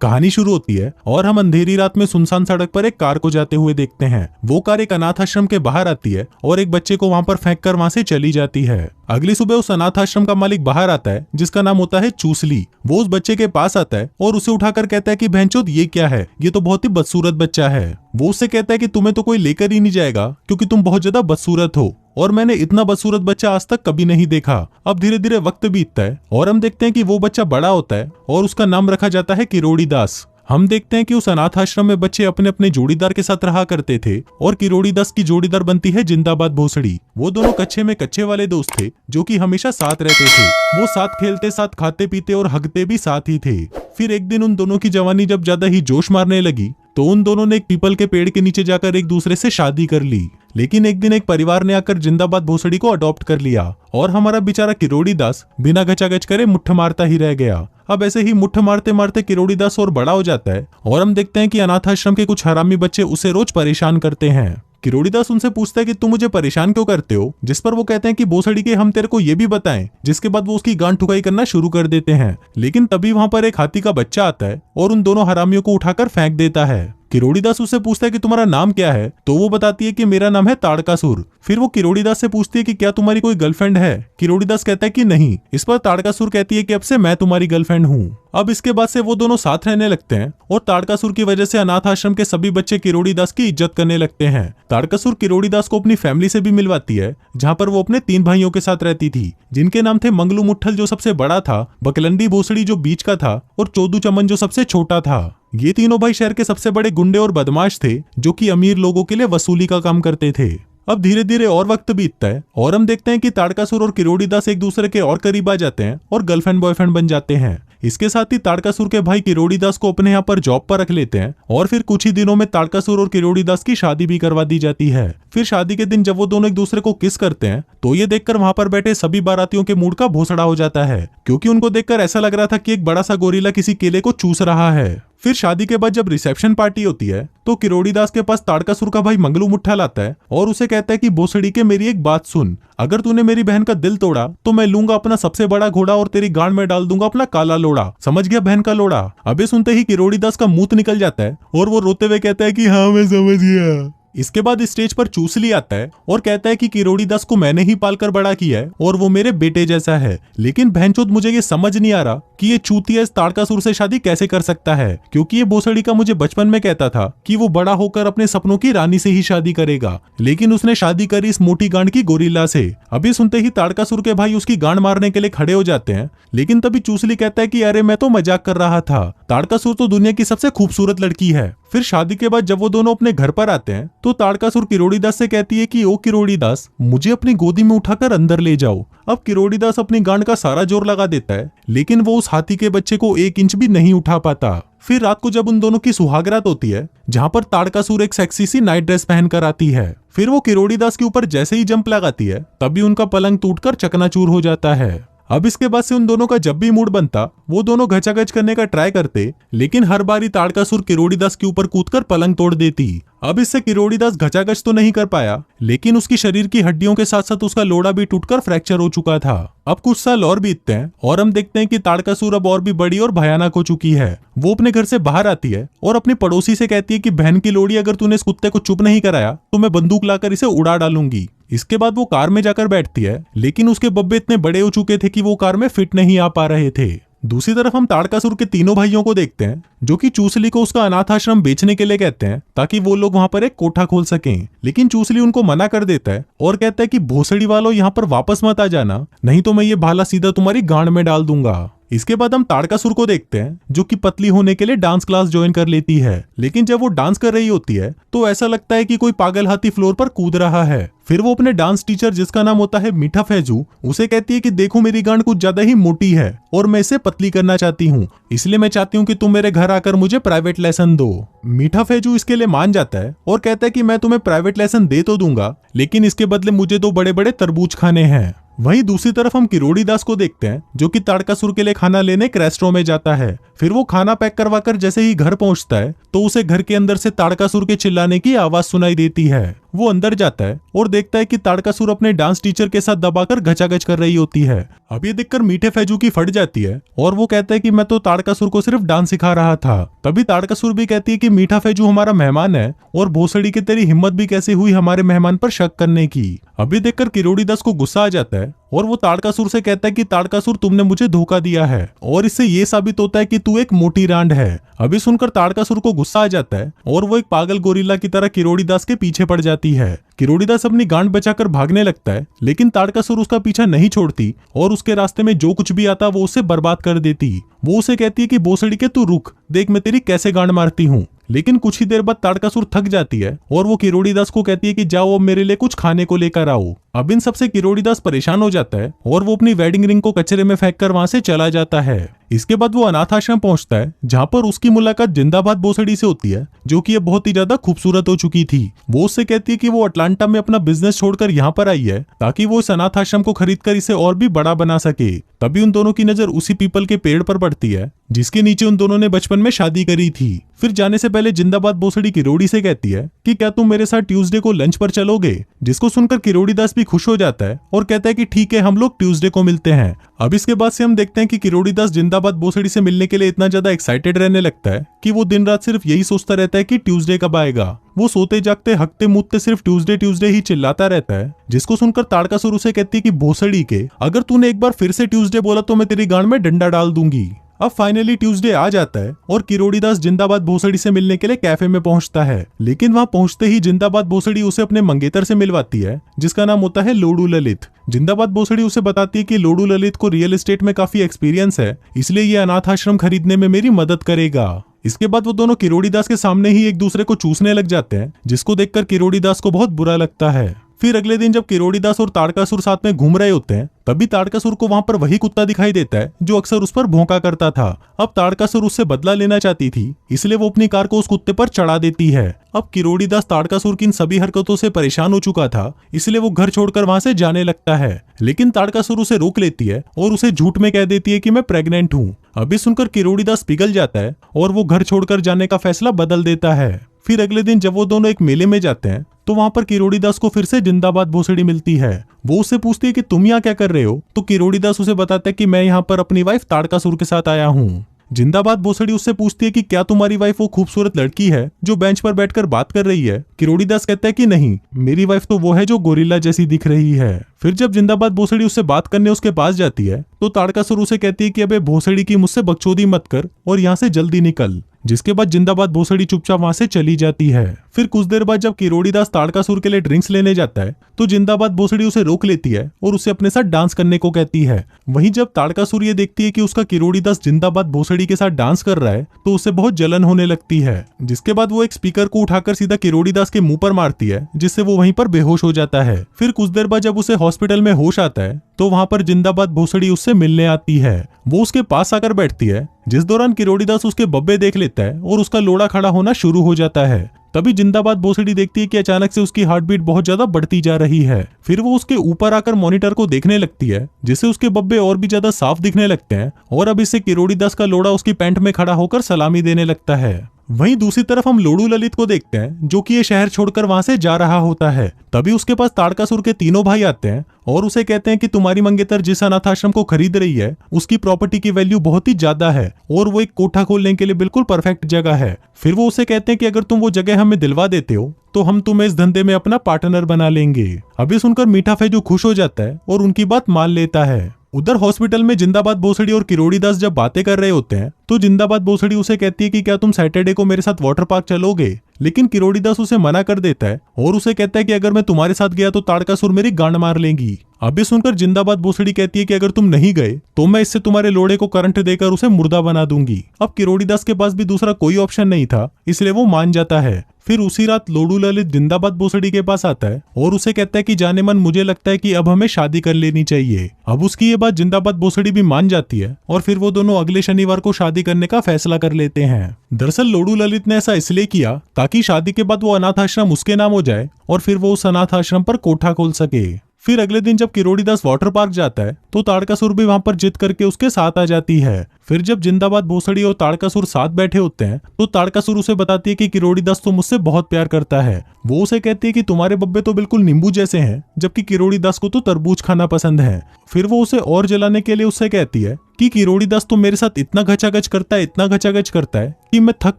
कहानी शुरू होती है और हम अंधेरी रात में सुनसान सड़क पर एक कार को जाते हुए देखते हैं। वो कार एक अनाथ आश्रम के बाहर आती है और एक बच्चे को वहां पर फेंक कर वहां से चली जाती है। अगली सुबह उस अनाथ आश्रम का मालिक बाहर आता है जिसका नाम होता है चूसली। वो उस बच्चे के पास आता है और उसे उठाकर कहता है कि भैंचोद ये क्या है, ये तो बहुत ही बदसूरत बच्चा है। वो उससे कहता है कि तुम्हें तो कोई लेकर ही नहीं जाएगा क्योंकि तुम बहुत ज्यादा बदसूरत हो और मैंने इतना बदसूरत बच्चा आज तक कभी नहीं देखा। अब धीरे धीरे वक्त बीतता है और हम देखते हैं कि वो बच्चा बड़ा होता है और उसका नाम रखा जाता है किरोड़ी दास। हम देखते हैं कि उस अनाथ आश्रम में बच्चे अपने अपने जोड़ीदार के साथ रहा करते थे और किरोड़ी दास की जोड़ीदार बनती है जिंदाबाद भोसड़ी। वो दोनों कच्चे में कच्चे वाले दोस्त थे जो कि हमेशा साथ रहते थे। वो साथ खेलते, साथ खाते पीते और हगते भी साथ ही थे। फिर एक दिन उन दोनों की जवानी जब ज्यादा ही जोश मारने लगी तो उन दोनों ने एक पीपल के पेड़ के नीचे जाकर एक दूसरे से शादी कर ली। लेकिन एक दिन एक परिवार ने आकर जिंदाबाद भोसड़ी को अडॉप्ट कर लिया और हमारा बेचारा किरोड़ी दास बिना गचागच करे मुट्ठ मारता ही रह गया। अब ऐसे ही मुट्ठ मारते मारते किरोड़ी दास और बड़ा हो जाता है और हम देखते हैं कि अनाथ आश्रम के कुछ हरामी बच्चे उसे रोज परेशान करते हैं। किरोड़ी दास उनसे पूछता है कि तुम मुझे परेशान क्यों करते हो, जिस पर वो कहते हैं कि भोसड़ी के हम तेरे को ये भी बताएं, जिसके बाद वो उसकी गांड ठुकाई करना शुरू कर देते हैं। लेकिन तभी वहां पर एक हाथी का बच्चा आता है और उन दोनों हरामियों को उठाकर फेंक देता है। किरोड़ी दास उससे पूछता है कि तुम्हारा नाम क्या है, तो वो बताती है कि मेरा नाम है ताड़कासुर। फिर वो किरोड़ी दास से पूछती है कि क्या तुम्हारी कोई गर्लफ्रेंड है। किरोड़ी दास कहता है कि नहीं। इस पर ताड़कासुर कहती है कि अब से मैं तुम्हारी गर्लफ्रेंड हूँ। अब इसके बाद से वो दोनों साथ रहने लगते हैं और ताड़कासुर की वजह से अनाथ आश्रम के सभी बच्चे किरोड़ी दास की इज्जत करने लगते हैं। ताड़कासुर किरोड़ी दास को अपनी फैमिली से भी मिलवाती है जहाँ पर वो अपने 3 भाइयों के साथ रहती थी, जिनके नाम थे मंगलू मुट्ठल जो सबसे बड़ा था, बकलंडी भोसड़ी जो बीच का था और चोदू चमन जो सबसे छोटा था। ये तीनों भाई शहर के सबसे बड़े गुंडे और बदमाश थे जो कि अमीर लोगों के लिए वसूली का काम करते थे। अब धीरे धीरे और वक्त बीतता है और हम देखते हैं कि ताड़कासुर और किरोड़ी दास एक दूसरे के और करीब आ जाते हैं और गर्लफ्रेंड बॉयफ्रेंड बन जाते हैं। इसके साथ ही ताड़कासुर के भाई किरोड़ी दास को अपने यहाँ पर जॉब पर रख लेते हैं और फिर कुछ ही दिनों में ताड़कासुर और किरोड़ी दास की शादी भी करवा दी जाती है। फिर शादी के दिन जब वो दोनों एक दूसरे को किस करते हैं तो ये देखकर वहां पर बैठे सभी बारातियों के मूड का भोसड़ा हो जाता है, क्योंकि उनको देखकर ऐसा लग रहा था कि एक बड़ा सा गोरिल्ला किसी केले को चूस रहा है। फिर शादी के बाद जब रिसेप्शन पार्टी होती है तो किरोड़ी दास के पास ताड़कासुर का भाई मंगलू मुट्ठल आता है और उसे कहता है कि भोसड़ी के मेरी एक बात सुन, अगर तूने मेरी बहन का दिल तोड़ा तो मैं लूंगा अपना सबसे बड़ा घोड़ा और तेरी गांड में डाल दूंगा अपना काला लोड़ा। समझ गया बहन का लोड़ा। अबे सुनते ही किरोड़ी दास का मुंह निकल जाता है और वो रोते हुए कहता है कि हाँ मैं समझ गया। इसके बाद स्टेज पर चूसली आता है और कहता है कि किरोड़ी दास को मैंने ही पालकर बड़ा किया है और वो मेरे बेटे जैसा है, लेकिन बहनचोद मुझे ये समझ नहीं आ रहा कि ये चूतिया इस ताड़कासुर से शादी कैसे कर सकता है, क्योंकि ये भोसड़ी का मुझे बचपन में कहता था कि वो बड़ा होकर अपने सपनों की रानी से ही शादी करेगा, लेकिन उसने शादी करी इस मोटी गांड की गोरिल्ला से। अभी सुनते ही ताड़कासुर के भाई उसकी गांड मारने के लिए खड़े हो जाते हैं, लेकिन तभी चूसली कहता है कि अरे मैं तो मजाक कर रहा था, ताड़कासुर तो दुनिया की सबसे खूबसूरत लड़की है। फिर शादी के बाद जब वो दोनों अपने घर पर आते हैं तो ताड़कासुर किरोड़ी दास से कहती है कि ओ किरोड़ी दास, मुझे अपनी गोदी में उठाकर अंदर ले जाओ। अब किरोड़ी दास अपनी गांड का सारा जोर लगा देता है, लेकिन वो उस हाथी के बच्चे को 1 इंच भी नहीं उठा पाता। फिर रात को जब उन दोनों की सुहागरात होती है जहाँ पर ताड़कासुर एक सेक्सी सी नाइट ड्रेस पहनकर आती है, फिर वो किरोड़ी दास के ऊपर जैसे ही जंप लगाती है तभी उनका पलंग टूटकर चकनाचूर हो जाता है। अब इसके बाद से उन दोनों का जब भी मूड बनता वो दोनों घचाघच करने का ट्राई करते, लेकिन हर बारी ताड़कासुर किरोड़ी दास के ऊपर कूदकर पलंग तोड़ देती। अब इससे किरोड़ी दास घचाघच तो नहीं कर पाया, लेकिन उसकी शरीर की हड्डियों के साथ साथ उसका लोड़ा भी टूटकर फ्रैक्चर हो चुका था। अब कुछ साल और बीतते हैं और हम देखते हैं कि ताड़कासुर अब और भी बड़ी और भयानक हो चुकी है। वो अपने घर से बाहर आती है और अपनी पड़ोसी से कहती है कि बहन की लोड़ी, अगर तूने इस कुत्ते को चुप नहीं कराया तो मैं बंदूक लाकर इसे उड़ा डालूंगी। इसके बाद वो कार में जाकर बैठती है, लेकिन उसके बब्बे इतने बड़े हो चुके थे कि वो कार में फिट नहीं आ पा रहे थे। दूसरी तरफ हम ताड़कासुर के तीनों भाइयों को देखते हैं जो कि चूसली को उसका अनाथ आश्रम बेचने के लिए कहते हैं ताकि वो लोग वहां पर एक कोठा खोल सकें, लेकिन चूसली उनको मना कर देता है और कहता है कि भोसड़ी वालों यहाँ पर वापस मत आ जाना, नहीं तो मैं ये भाला सीधा तुम्हारी गांड में डाल दूंगा। इसके बाद हम ताड़कासुर को देखते हैं जो कि पतली होने के लिए डांस क्लास ज्वाइन कर लेती है, लेकिन जब वो डांस कर रही होती है तो ऐसा लगता है कि कोई पागल हाथी फ्लोर पर कूद रहा है। फिर वो अपने डांस टीचर जिसका नाम होता है मीठा फैजू उसे कहती है कि देखो मेरी गांड कुछ ज्यादा ही मोटी है और मैं इसे पतली करना चाहती हूँ, इसलिए मैं चाहती हूँ कि तुम मेरे घर आकर मुझे प्राइवेट लेसन दो। मीठा फैजू इसके लिए मान जाता है और कहता है कि मैं तुम्हें प्राइवेट लेसन दे तो दूंगा, लेकिन इसके बदले मुझे 2 बड़े बड़े तरबूज खाने हैं। वहीं दूसरी तरफ हम किरोड़ी दास को देखते हैं जो कि ताड़कासुर के लिए खाना लेने एक रेस्टोरेंट में जाता है। फिर वो खाना पैक करवाकर जैसे ही घर पहुंचता है तो उसे घर के अंदर से ताड़कासुर के चिल्लाने की आवाज सुनाई देती है। वो अंदर जाता है और देखता है कि ताड़कासुर अपने डांस टीचर के साथ दबाकर घचाघच कर रही होती है। अब ये देखकर मीठे फैजू की फट जाती है और वो कहता है कि मैं तो ताड़कासुर को सिर्फ डांस सिखा रहा था। तभी ताड़कासुर भी कहती है कि मीठा फैजू हमारा मेहमान है और भोसड़ी की तेरी हिम्मत भी कैसे हुई हमारे मेहमान पर शक करने की। अभी देखकर किरोड़ीदास को गुस्सा आ जाता है और वो ताड़कासुर से कहता है कि ताड़कासुर तुमने मुझे धोखा दिया है और इससे ये साबित होता है कि तू एक मोटी रांड है। अभी सुनकर ताड़कासुर को गुस्सा आ जाता है और वो एक पागल गोरिल्ला की तरह किरोड़ीदास के पीछे पड़ जाती है। किरोड़ीदास अपनी गांड बचाकर भागने लगता है लेकिन ताड़कासुर उसका पीछा नहीं छोड़ती और उसके रास्ते में जो कुछ भी आता वो उसे बर्बाद कर देती। वो उसे कहती है कि भोसड़ी के तू रुक, देख मैं तेरी कैसे गांड मारती हूँ। लेकिन कुछ ही देर बाद ताड़कासुर थक जाती है और वो किरोड़ीदास को कहती है कि जाओ अब मेरे लिए कुछ खाने को लेकर आओ। अब इन सबसे किरोड़ीदास परेशान हो जाता है और वो अपनी वेडिंग रिंग को कचरे में फेंककर वहां से चला जाता है। इसके बाद वो अनाथ आश्रम पहुंचता है जहां पर उसकी मुलाकात जिंदाबाद भोसड़ी से होती है जो कि अब बहुत ही ज्यादा खूबसूरत हो चुकी थी। वो उससे कहती है कि वो अटलांटा में अपना बिजनेस छोड़कर यहाँ पर आई है ताकि वो इस अनाथ आश्रम को खरीदकर इसे और भी बड़ा बना सके। तभी उन दोनों की नजर उसी पीपल के पेड़ पर पड़ती है जिसके नीचे उन दोनों ने बचपन में शादी करी थी। फिर जाने से पहले जिंदाबाद भोसड़ी किरोड़ी से कहती है कि क्या तुम मेरे साथ ट्यूसडे को लंच पर चलोगे, जिसको सुनकर किरोड़ीदास भी खुश हो जाता है और कहता है कि ठीक है हम लोग ट्यूसडे को मिलते हैं। अब इसके बाद से हम देखते हैं कि किरोड़ीदास जिंदाबाद भोसड़ी से मिलने के लिए इतना ज्यादा एक्साइटेड रहने लगता है कि वो दिन रात सिर्फ यही सोचता रहता है कि ट्यूसडे कब आएगा। वो सोते जागते हकते मुतते सिर्फ ट्यूसडे ट्यूसडे ही चिल्लाता रहता है, जिसको सुनकर ताड़कासुर उसे कहती है कि भोसड़ी के अगर तूने एक बार फिर से ट्यूसडे बोला तो मैं तेरी गांड में डंडा डाल दूंगी। अब फाइनली ट्यूसडे आ जाता है और किरोड़ीदास जिंदाबाद भोसड़ी से मिलने के लिए कैफे में पहुंचता है। लेकिन वहां पहुंचते ही जिंदाबाद भोसड़ी उसे अपने मंगेतर से मिलवाती है जिसका नाम होता है लोडू ललित। जिंदाबाद भोसड़ी उसे बताती है कि लोडू ललित को रियल एस्टेट में काफी एक्सपीरियंस है, इसलिए ये अनाथ आश्रम खरीदने में मेरी मदद करेगा। इसके बाद वो दोनों किरोड़ीदास के सामने ही एक दूसरे को चूसने लग जाते हैं जिसको देखकर किरोड़ीदास को बहुत बुरा लगता है। फिर अगले दिन जब किरोड़ीदास और ताड़कासुर साथ में घूम रहे होते हैं तभी ताड़कासुर को वहां पर वही कुत्ता दिखाई देता है जो अक्सर उस पर भौंका करता था। अब ताड़कासुर उससे बदला लेना चाहती थी इसलिए वो अपनी कार को उस कुत्ते पर चढ़ा देती है। अब किरोड़ीदास ताड़कासुर की इन सभी हरकतों से परेशान हो चुका था इसलिए वो घर छोड़कर वहां से जाने लगता है। लेकिन ताड़कासुर उसे रोक लेती है और उसे झूठ में कह देती है कि मैं प्रेग्नेंट हूँ। अभी सुनकर किरोड़ीदास पिघल जाता है और वो घर छोड़कर जाने का फैसला बदल देता है। फिर अगले दिन जब वो दोनों एक मेले में जाते हैं तो वहां पर किरोड़ीदास को फिर से जिंदाबाद भोसड़ी मिलती है। वो उससे पूछती है कि तुम यहाँ क्या कर रहे हो, तो किरोड़ीदास उसे बताता है कि मैं यहाँ पर अपनी वाइफ ताड़कासुर के साथ आया हूँ। जिंदाबाद भोसड़ी उससे पूछती है कि क्या तुम्हारी वाइफ वो खूबसूरत लड़की है जो बेंच पर बैठकर बात कर रही है। किरोड़ीदास कहता है कि नहीं, मेरी वाइफ तो वो है जो गोरिल्ला जैसी दिख रही है। फिर जब जिंदाबाद भोसड़ी उससे बात करने उसके पास जाती है तो ताड़कासुर उसे कहती है कि अबे भोसड़ी की मुझसे बकचोदी मत कर और यहाँ से जल्दी निकल। जिसके बाद जिंदाबाद भोसड़ी चुपचाप वहां से चली जाती है। फिर कुछ देर बाद जब किरोड़ीदास ताड़कासुर के लिए ड्रिंक्स लेने जाता है तो जिंदाबाद भोसड़ी उसे रोक लेती है और उसे अपने साथ डांस करने को कहती है। वहीं जब ताड़कासुर ये देखती है कि उसका किरोड़ीदास जिंदाबाद भोसड़ी के साथ डांस कर रहा है तो उसे बहुत जलन होने लगती है। जिसके बाद वो एक स्पीकर को उठाकर सीधा किरोड़ीदास के मुंह पर मारती है जिससे वो वहीं पर बेहोश हो जाता है। फिर कुछ देर बाद जब उसे हॉस्पिटल में होश आता है तो वहां पर जिंदाबाद भोसड़ी उससे मिलने आती है। वो उसके पास आकर बैठती है जिस दौरान किरोड़ीदास उसके बब्बे देख लेता है और उसका लोड़ा खड़ा होना शुरू हो जाता है। तभी जिंदाबाद भोसड़ी देखती है कि अचानक से उसकी हार्ट बीट बहुत ज्यादा बढ़ती जा रही है। फिर वो उसके ऊपर आकर मॉनिटर को देखने लगती है जिससे उसके बब्बे और भी ज्यादा साफ दिखने लगते हैं और अब इससे किरोड़ीदास का लोड़ा उसकी पैंट में खड़ा होकर सलामी देने लगता है। वहीं दूसरी तरफ हम लोडू ललित को देखते हैं जो कि ये शहर छोड़कर वहां से जा रहा होता है। तभी उसके पास ताड़कासुर के तीनों भाई आते हैं और उसे कहते हैं कि तुम्हारी मंगेतर जिस अनाथ आश्रम को खरीद रही है उसकी प्रॉपर्टी की वैल्यू बहुत ही ज्यादा है और वो एक कोठा खोलने के लिए बिल्कुल परफेक्ट जगह है। फिर वो उसे कहते हैं कि अगर तुम वो जगह हमें दिलवा देते हो तो हम तुम्हें इस धंधे में अपना पार्टनर बना लेंगे। अभी सुनकर मीठा फैजू खुश हो जाता है और उनकी बात मान लेता है। उधर हॉस्पिटल में जिंदाबाद भोसड़ी और किरोड़ीदास जब बातें कर रहे होते हैं तो जिंदाबाद भोसड़ी उसे कहती है कि क्या तुम सैटरडे को मेरे साथ वाटर पार्क चलोगे। लेकिन किरोड़ीदास उसे मना कर देता है और उसे कहता है कि अगर मैं तुम्हारे साथ गया तो ताड़कासुर मेरी गांड मार लेंगी। अभी सुनकर जिंदाबाद भोसड़ी कहती है कि अगर तुम नहीं गए तो मैं इससे तुम्हारे लोड़े को करंट देकर उसे मुर्दा बना दूंगी। अब किरोड़ीदास के पास भी दूसरा कोई ऑप्शन नहीं था इसलिए वो मान जाता है। फिर उसी रात लोडू ललित जिंदाबाद भोसड़ी के पास आता है और उसे कहता है कि जाने मन मुझे लगता है कि अब हमें शादी कर लेनी चाहिए। अब उसकी ये बात जिंदाबाद भोसड़ी भी मान जाती है और फिर वो दोनों अगले शनिवार को शादी करने का फैसला कर लेते हैं। दरअसल लोडू ललित ने ऐसा इसलिए किया ताकि शादी के बाद वो अनाथ आश्रम उसके नाम हो जाए और फिर वो उस अनाथ आश्रम पर कोठा खोल सके। फिर अगले दिन जब किरोड़ीदास वाटर पार्क जाता है तो ताड़कासुर भी वहां पर जिद करके उसके साथ आ जाती है। फिर जब जिंदाबाद भोसड़ी और ताड़कासुर साथ बैठे होते हैं तो ताड़कासुर उसे बताती है कि किरोड़ीदास तो मुझसे बहुत प्यार करता है। वो उसे कहती है कि तुम्हारे बब्बे तो बिल्कुल नींबू जैसे हैं, जबकि किरोड़ीदास को तो तरबूज खाना पसंद है। फिर वो उसे और जलाने के लिए उससे कहती है कि किरोड़ीदास तो मेरे साथ इतना घचाघच करता है, इतना घचाघच करता है कि मैं थक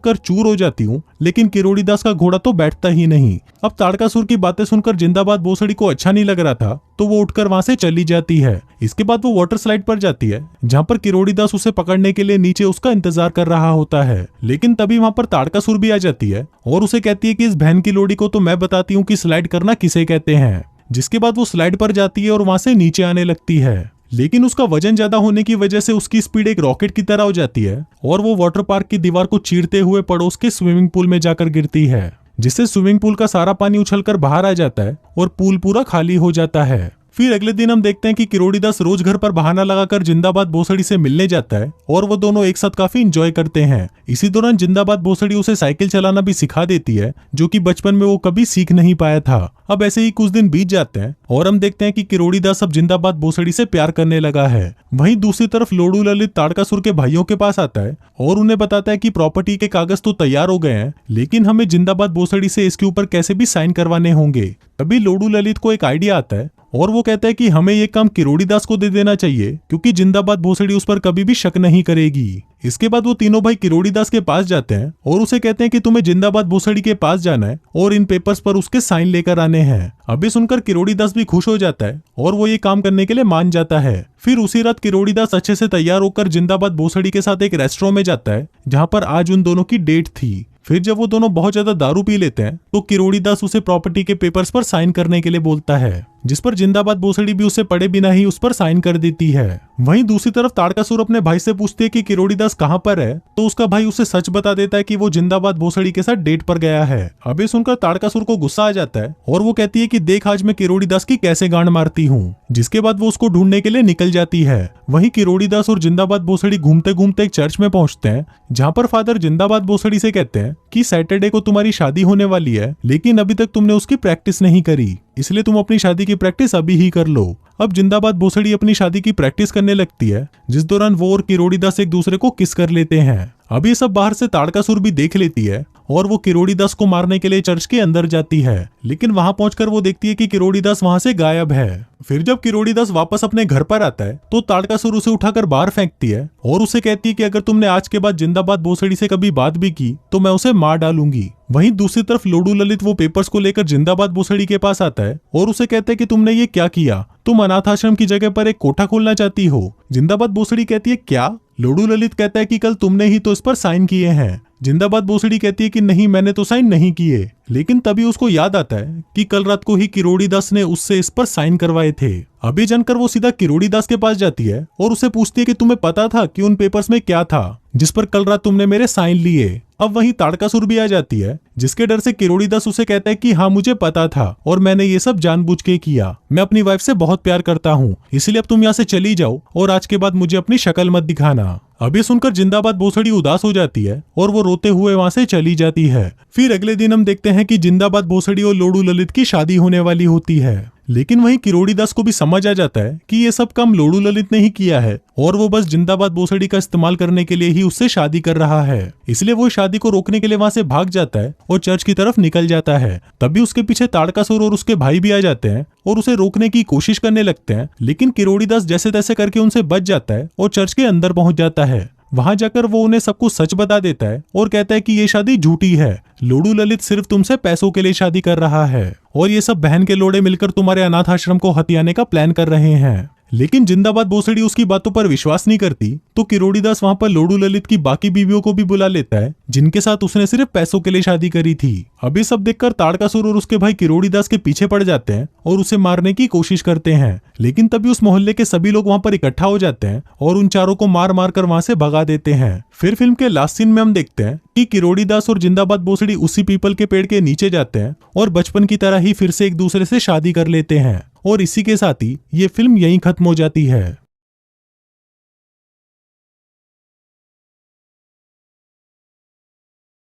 कर चूर हो जाती हूँ, लेकिन किरोड़ीदास का घोड़ा तो बैठता ही नहीं। अब ताड़कासुर की बातें सुनकर जिंदाबाद भोसड़ी को अच्छा नहीं लग रहा था तो वो उठकर वहां से चली जाती है। इसके बाद वो वाटर स्लाइड पर जाती है जहाँ पर किरोड़ीदास उसे पकड़ने के लिए नीचे उसका इंतजार कर रहा होता है। लेकिन तभी वहां पर ताड़कासुर भी आ जाती है और उसे कहती है कि इस बहन की लोड़ी को तो मैं बताती हूँ कि स्लाइड करना किसे कहते हैं। जिसके बाद वो स्लाइड पर जाती है और वहां से नीचे आने लगती है, लेकिन उसका वजन ज्यादा होने की वजह से उसकी स्पीड एक रॉकेट की तरह हो जाती है और वो वाटर पार्क की दीवार को चीरते हुए पड़ोस के स्विमिंग पूल में जाकर गिरती है, जिससे स्विमिंग पूल का सारा पानी उछलकर बाहर आ जाता है और पूल पूरा खाली हो जाता है। फिर अगले दिन हम देखते हैं कि किरोड़ीदास रोज घर पर बहाना लगाकर जिंदाबाद भोसड़ी से मिलने जाता है और वो दोनों एक साथ काफी एंजॉय करते हैं। इसी दौरान जिंदाबाद भोसड़ी उसे साइकिल चलाना भी सिखा देती है, जो कि बचपन में वो कभी सीख नहीं पाया था। अब ऐसे ही कुछ दिन बीत जाते हैं और हम देखते हैं कि किरोड़ीदास अब जिंदाबाद भोसड़ी से प्यार करने लगा है। वहीं दूसरी तरफ लोडू ललित ताड़कासुर के भाइयों के पास आता है और उन्हें बताता है कि प्रॉपर्टी के कागज तो तैयार हो गए हैं, लेकिन हमें जिंदाबाद भोसड़ी से इसके ऊपर कैसे भी साइन करवाने होंगे। तभी लोडू ललित को एक आइडिया आता है और वो कहता है कि हमें ये काम किरोड़ीदास को दे देना चाहिए, क्योंकि जिंदाबाद भोसड़ी उस पर कभी भी शक नहीं करेगी। इसके बाद वो तीनों भाई किरोड़ीदास के पास जाते हैं और उसे कहते हैं कि तुम्हें जिंदाबाद भोसड़ी के पास जाना है और इन पेपर्स पर उसके साइन लेकर आने हैं। अभी सुनकर किरोड़ीदास भी खुश हो जाता है और वो ये काम करने के लिए मान जाता है। फिर उसी रात किरोड़ीदास अच्छे से तैयार होकर जिंदाबाद भोसड़ी के साथ एक रेस्टोरेंट में जाता है जहाँ पर आज उन दोनों की डेट थी। फिर जब वो दोनों बहुत ज्यादा दारू पी लेते हैं तो किरोड़ीदास उसे प्रॉपर्टी के पेपर्स पर साइन करने के लिए बोलता है, जिस पर जिंदाबाद भोसड़ी भी उसे पढ़े बिना ही उस पर साइन कर देती है। वहीं दूसरी तरफ ताड़कासुर अपने भाई से पूछती है कि किरोड़ीदास कहाँ पर है, तो उसका भाई उसे सच बता देता है कि वो जिंदाबाद भोसड़ी के साथ डेट पर गया है। अभी सुनकर ताड़कासुर को गुस्सा आ जाता है और वो कहती है कि देख आज मैं किरोड़ीदास की कैसे गांड मारती हूँ। जिसके बाद वो उसको ढूंढने के लिए निकल जाती है। वहीं किरोड़ीदास और जिंदाबाद भोसड़ी घूमते घूमते एक चर्च में पहुंचते हैं जहाँ पर फादर जिंदाबाद भोसड़ी से कहते हैं कि सैटरडे को तुम्हारी शादी होने वाली है, लेकिन अभी तक तुमने उसकी प्रैक्टिस नहीं करी, इसलिए तुम अपनी शादी की प्रैक्टिस अभी ही कर लो। अब जिंदाबाद भोसड़ी अपनी शादी की प्रैक्टिस करने लगती है, जिस दौरान वो और किरोड़ीदास एक दूसरे को किस कर लेते हैं। अब ये सब बाहर से ताड़कासुर भी देख लेती है और वो किरोड़ीदास को मारने के लिए चर्च के अंदर जाती है, लेकिन वहां पहुंचकर वो देखती है कि किरोड़ीदास वहां से गायब है। फिर जब किरोड़ीदास वापस अपने घर पर आता है तो ताड़कासुर उसे उठाकर बाहर फेंकती है और उसे कहती है कि अगर तुमने आज के बाद जिंदाबाद भोसड़ी से कभी बात भी की तो मैं उसे मार डालूंगी। वहीं दूसरी तरफ लोडू ललित वो पेपर्स को लेकर जिंदाबाद भोसड़ी के पास आता है और उसे कहता है कि तुमने ये क्या किया, तुम अनाथ आश्रम की जगह पर एक कोठा खोलना चाहती हो। जिंदाबाद भोसड़ी कहती है क्या? लोडू ललित कहता है कि कल तुमने ही तो इस पर साइन किए हैं। जिंदाबाद भोसड़ी कहती है कि नहीं, मैंने तो साइन नहीं किए। लेकिन तभी उसको याद आता है कि कल रात को ही किरोड़ीदास ने उससे इस पर साइन करवाए थे। अभी जानकर वो सीधा किरोड़ीदास के पास जाती है और उसे पूछती है कि तुम्हें पता था कि उन पेपर्स में क्या था जिस पर कल रात तुमने मेरे साइन लिए। अब वहीं ताड़कासुर भी आ जाती है, जिसके डर से किरोड़ीदास उसे कहता है कि हाँ मुझे पता था और मैंने ये सब जानबूझ के किया। मैं अपनी वाइफ से बहुत प्यार करता हूँ, इसलिए अब तुम यहाँ से चली जाओ और आज के बाद मुझे अपनी शक्ल मत दिखाना। अभी सुनकर जिंदाबाद भोसड़ी उदास हो जाती है और वो रोते हुए वहां से चली जाती है। फिर अगले दिन हम देखते हैं कि जिंदाबाद भोसड़ी और लोडू ललित की शादी होने वाली होती है, लेकिन वहीं किरोड़ीदास को भी समझ आ जाता है कि ये सब काम लोडू ललित ने ही किया है और वो बस जिंदाबाद भोसड़ी का इस्तेमाल करने के लिए ही उससे शादी कर रहा है। इसलिए वो शादी को रोकने के लिए वहां से भाग जाता है और चर्च की तरफ निकल जाता है। तभी उसके पीछे ताड़कासुर और उसके भाई भी आ जाते हैं और उसे रोकने की कोशिश करने लगते हैं, लेकिन किरोड़ीदास जैसे तैसे करके उनसे बच जाता है और चर्च के अंदर पहुंच जाता है। वहां जाकर वो उन्हें सब कुछ सच बता देता है और कहता है कि ये शादी झूठी है, लोडू ललित सिर्फ तुमसे पैसों के लिए शादी कर रहा है और ये सब बहन के लोड़े मिलकर तुम्हारे अनाथ आश्रम को हथियाने का प्लान कर रहे हैं। लेकिन जिंदाबाद भोसड़ी उसकी बातों पर विश्वास नहीं करती, तो किरोड़ीदास वहां पर लोडू ललित की बाकी बीवियों को भी बुला लेता है जिनके साथ उसने सिर्फ पैसों के लिए शादी करी थी। अभी सब देखकर ताड़कासुर और उसके भाई किरोड़ीदास के पीछे पड़ जाते हैं और उसे मारने की कोशिश करते हैं, लेकिन तभी उस मोहल्ले के सभी लोग वहां पर इकट्ठा हो जाते हैं और उन चारों को मार मार कर वहां से भगा देते हैं। फिर फिल्म के लास्ट सीन में हम देखते हैं कि किरोड़ीदास और जिंदाबाद भोसड़ी उसी पीपल के पेड़ के नीचे जाते हैं और बचपन की तरह ही फिर से एक दूसरे से शादी कर लेते हैं और इसी के साथ ही ये फिल्म यहीं खत्म हो जाती है।